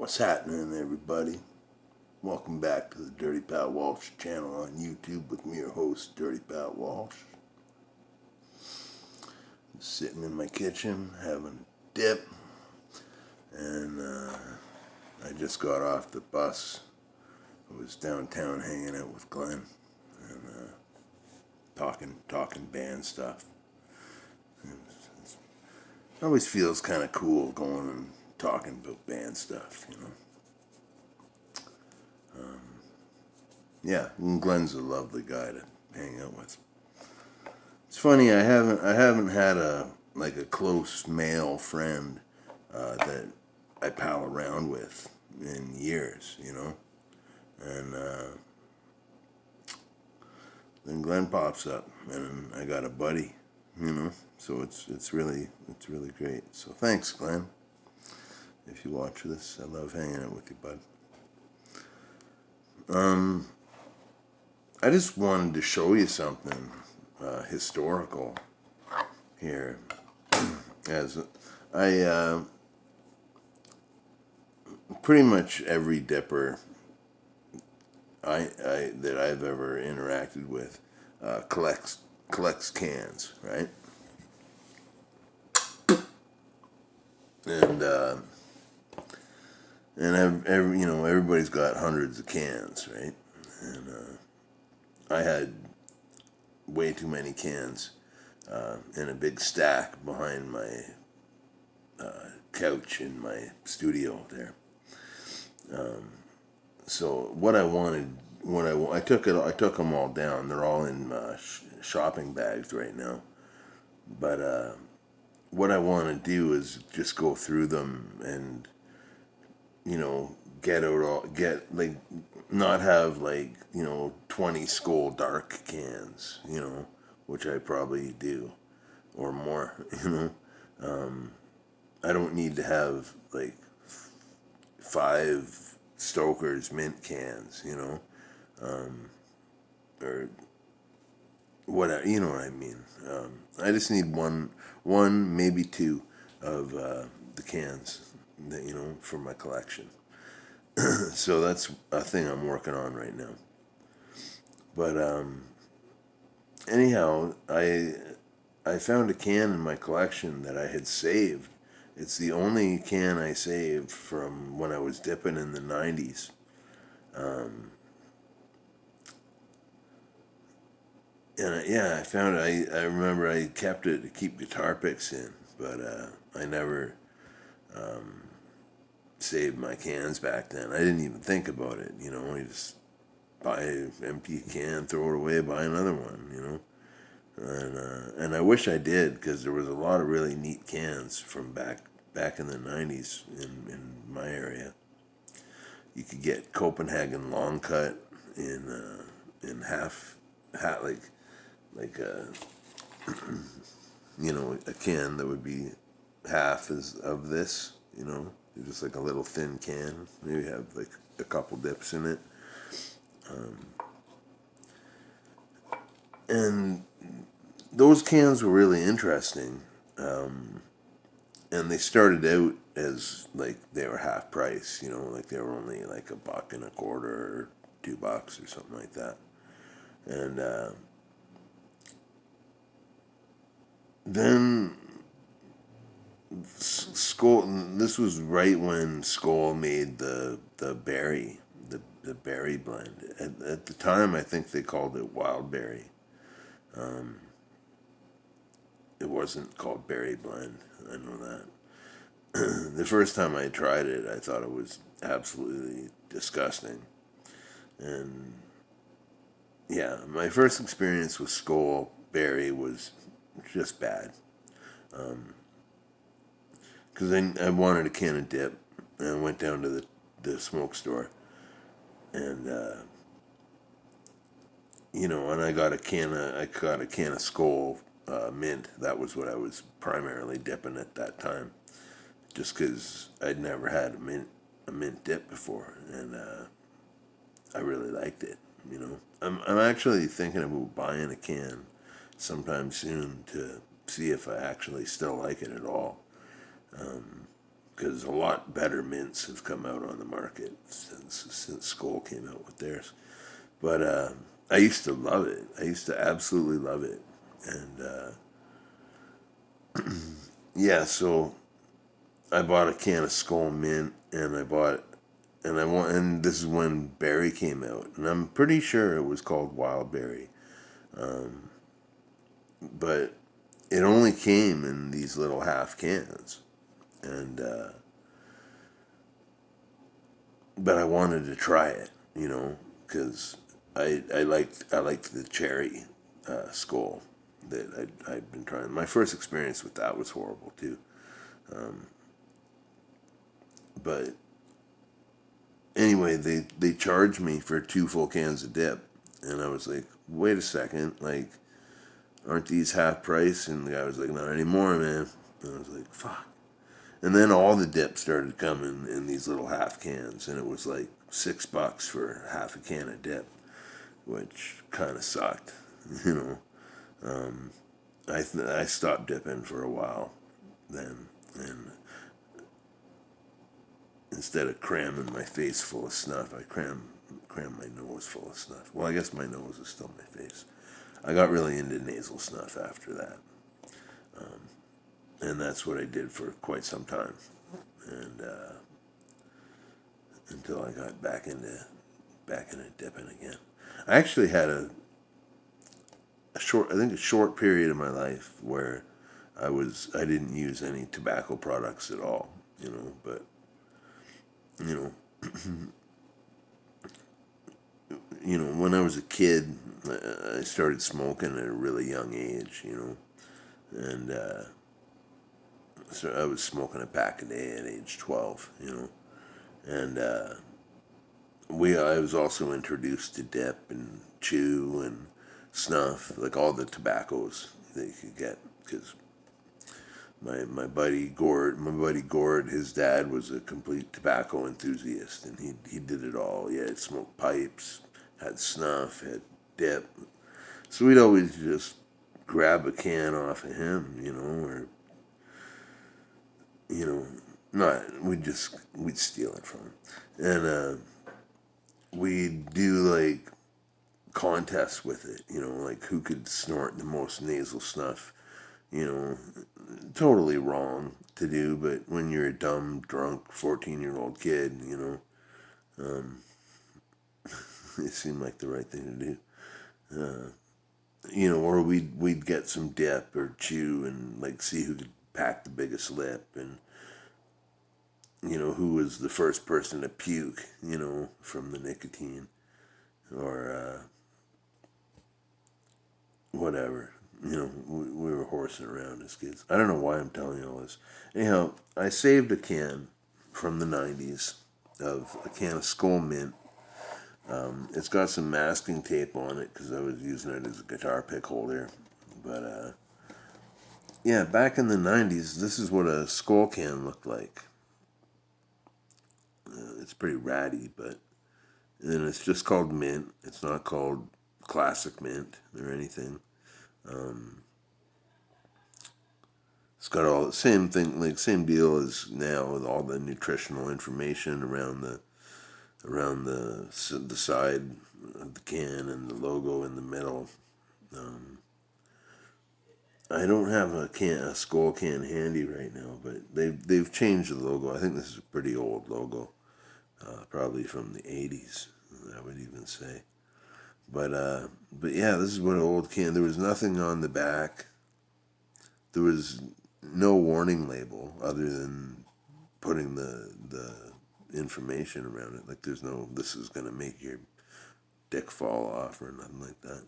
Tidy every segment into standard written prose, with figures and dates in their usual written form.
What's happening, everybody? Welcome back to the Dirty Pat Walsh channel on YouTube with me, your host, Dirty Pat Walsh. I'm sitting in my kitchen having dip, and I just got off the bus. I was downtown hanging out with Glenn and talking band stuff. It always feels kind of cool going and talking about band stuff, you know. Yeah, and Glenn's a lovely guy to hang out with. It's funny, I haven't had a close male friend that I pal around with in years, you know. And then Glenn pops up, and I got a buddy, you know. So it's really great. So thanks, Glenn. If you watch this, I love hanging out with you, bud. I just wanted to show you something historical here, as I pretty much every dipper I that I've ever interacted with collects cans, right? And everybody's got hundreds of cans, right? And I had way too many cans in a big stack behind my couch in my studio there. So what I wanted, I took them all down. They're all in shopping bags right now. But what I want to do is just go through them and, you know, not have 20 Skoal dark cans, you know, which I probably do, or more, you know. I don't need to have 5 Stoker's mint cans, you know, or whatever, you know what I mean. I just need one, maybe 2 of the cans that, you know, for my collection. So that's a thing I'm working on right now. But anyhow, I found a can in my collection that I had saved. It's the only can I saved from when I was dipping in the 90s. And I found it. I remember I kept it to keep guitar picks in, but I never saved my cans back then. I didn't even think about it, you know. You just buy an empty can, throw it away, buy another one, you know. And I wish I did, because there was a lot of really neat cans from back in the 90s in my area. You could get Copenhagen long cut in half you know, a can that would be half of this, you know, just like a little thin can. Maybe have a couple dips in it. And those cans were really interesting. And they started out as they were half price, you know, they were only $1.25 or $2 or something like that. And then Skoal. This was right when Skoal made the berry blend. At the time, I think they called it wild berry. It wasn't called berry blend. I know that. The first time I tried it, I thought it was absolutely disgusting. And yeah, my first experience with Skoal berry was just bad. Because I wanted a can of dip, and I went down to the smoke store, and you know, and I got a can of Skoal mint. That was what I was primarily dipping at that time, just because I'd never had a mint dip before, and I really liked it. You know, I'm actually thinking about buying a can sometime soon to see if I actually still like it at all. because a lot better mints have come out on the market since Skoal came out with theirs. But I used to love it. I used to absolutely love it, and yeah. So I bought a can of Skoal mint, and this is when berry came out, and I'm pretty sure it was called wild berry, but it only came in these little half cans, and but I wanted to try it, because I liked the cherry Skoal that I'd been trying. My first experience with that was horrible too, but anyway, they charged me for 2 full cans of dip, and I was like, wait a second, like, aren't these half price? And the guy was like, not anymore, man. And I was like, fuck. And then all the dip started coming in these little half cans, and it was like $6 for half a can of dip, which kind of sucked, you know. I stopped dipping for a while then, and instead of cramming my face full of snuff, I crammed my nose full of snuff. Well, I guess my nose is still my face. I got really into nasal snuff after that, and that's what I did for quite some time, and until I got back into dipping again. I actually had a short period of my life where I didn't use any tobacco products at all, but you know when I was a kid, I started smoking at a really young age, and so I was smoking a pack a day at age 12, and I was also introduced to dip and chew and snuff, like all the tobaccos that you could get, because my buddy Gord, his dad was a complete tobacco enthusiast, and he did it all. He had smoked pipes, had snuff, had dip. So we'd always just grab a can off of him, or not. We'd steal it from him, and we'd do like contests with it, like who could snort the most nasal snuff. Totally wrong to do, but when you're a dumb, drunk 14-year-old kid, it seemed like the right thing to do. Or we'd get some dip or chew and like see who could pack the biggest lip, and who was the first person to puke, from the nicotine, or whatever. We were horsing around as kids. I don't know why I'm telling you all this. Anyhow, I saved a can from the 90s of a can of Skoal mint. It's got some masking tape on it because I was using it as a guitar pick holder. But, yeah, back in the 90s, this is what a Skoal can looked like. It's pretty ratty, but then it's just called mint. It's not called classic mint or anything. It's got all the same thing, like same deal as now, with all the nutritional information around the side of the can and the logo in the middle. I don't have a Skoal can handy right now, but they've changed the logo. I think this is a pretty old logo, probably from the 80s, I would even say. But yeah, this is what an old can. There was nothing on the back. There was no warning label other than putting the information around it. Like there's no, this is gonna make your dick fall off or nothing like that.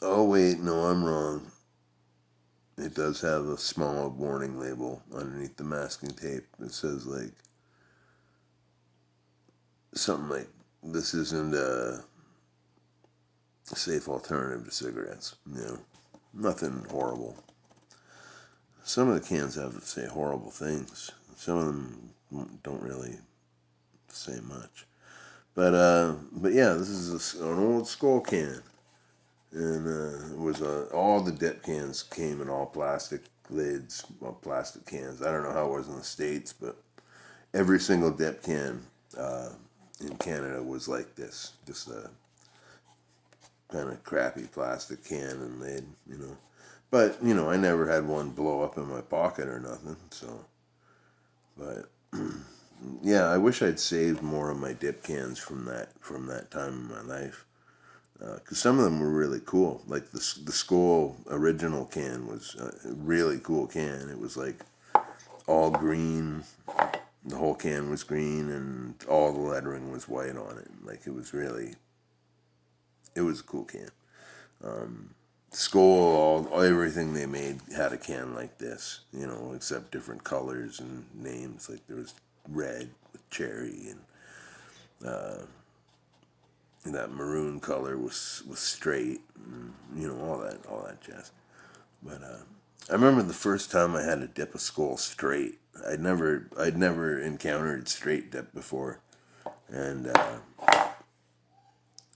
Oh wait, no, I'm wrong. It does have a small warning label underneath the masking tape. It says like something like, this isn't a safe alternative to cigarettes. Nothing horrible. Some of the cans have say horrible things. Some of them don't really say much. But yeah, this is an old Skoal can, and it was all the dip cans came in all plastic lids, well, plastic cans. I don't know how it was in the States, but every single dip can in Canada was like this, just a kind of crappy plastic can and lid, you know. But I never had one blow up in my pocket or nothing. So, but yeah, I wish I'd saved more of my dip cans from that time in my life. Because some of them were really cool. Like the Skoal original can was a really cool can. It was like all green. The whole can was green, and all the lettering was white on it. Like it was a cool can. Skoal, everything they made had a can like this, except different colors and names. Like there was red with cherry, and that maroon color was straight, and, all that jazz. But I remember the first time I had to dip a Skoal straight. I'd never encountered straight dip before, and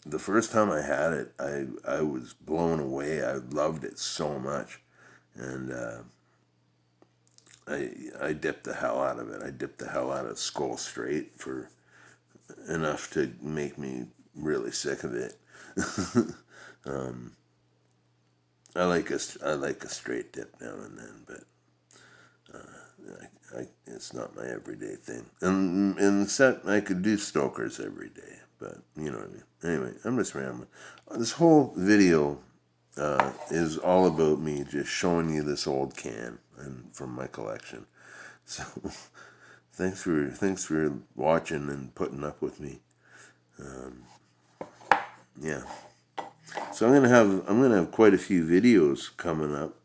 the first time I had it, I was blown away. I loved it so much, and I dipped the hell out of it. I dipped the hell out of Skoal straight for enough to make me really sick of it. I like a straight dip now and then, but it's not my everyday thing. And in the set, I could do Stokers every day, but you know what I mean. Anyway, I'm just rambling. This whole video is all about me just showing you this old can and from my collection. So thanks for watching and putting up with me. Yeah. So I'm gonna have quite a few videos coming up.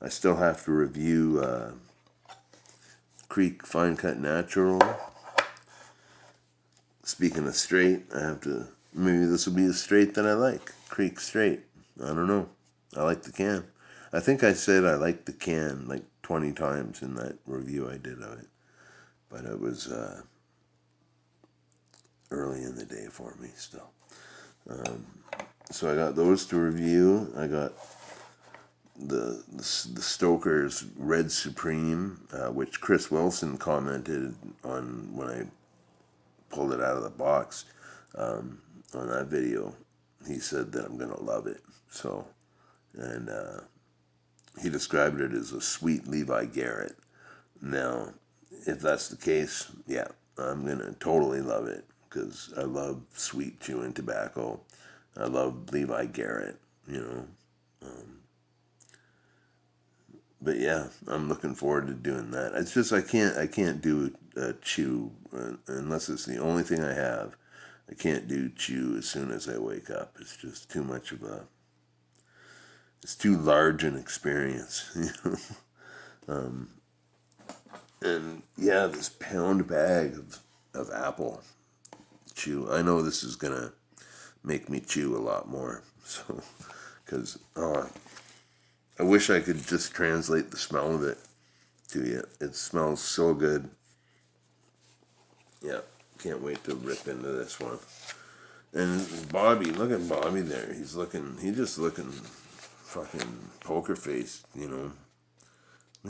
I still have to review Creek Fine Cut Natural. Speaking of straight, maybe this will be the straight that I like. Creek straight. I don't know. I like the can. I think I said I liked the can like 20 times in that review I did of it. But it was early in the day for me still. So I got those to review. I got the Stoker's Red Supreme, which Chris Wilson commented on when I pulled it out of the box on that video. He said that I'm gonna love it. So, and he described it as a sweet Levi Garrett. Now, if that's the case, yeah, I'm gonna totally love it because I love sweet chewing tobacco. I love Levi Garrett, But yeah, I'm looking forward to doing that. It's just I can't do a chew unless it's the only thing I have. I can't do chew as soon as I wake up. It's just too much of it's too large an experience, And yeah, this pound bag of apple chew. I know this is gonna make me chew a lot more. So, because I wish I could just translate the smell of it to you. It smells so good. Yeah, can't wait to rip into this one. And Bobby, look at Bobby there. He's just looking fucking poker face, He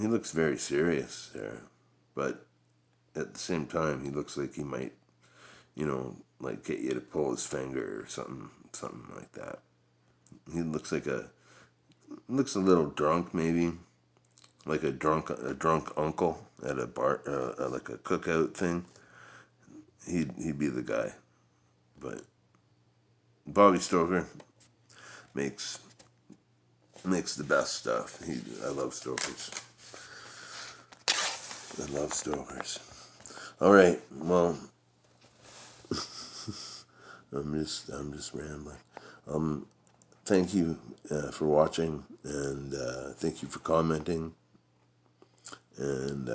looks very serious there. But at the same time, he looks like he might, like get you to pull his finger or something like that. He looks a little drunk maybe, like a drunk uncle at a bar, like a cookout thing. He'd be the guy. But Bobby Stoker makes the best stuff. I love Stokers. All right, well, I'm just rambling. Thank you for watching, and thank you for commenting, and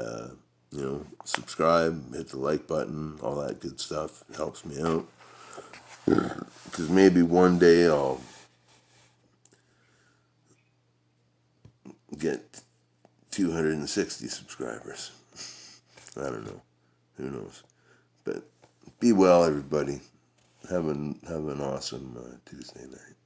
subscribe, hit the like button, all that good stuff. It helps me out, because maybe one day I'll get 260 subscribers. I don't know. Who knows? But be well, everybody. Have an awesome Tuesday night.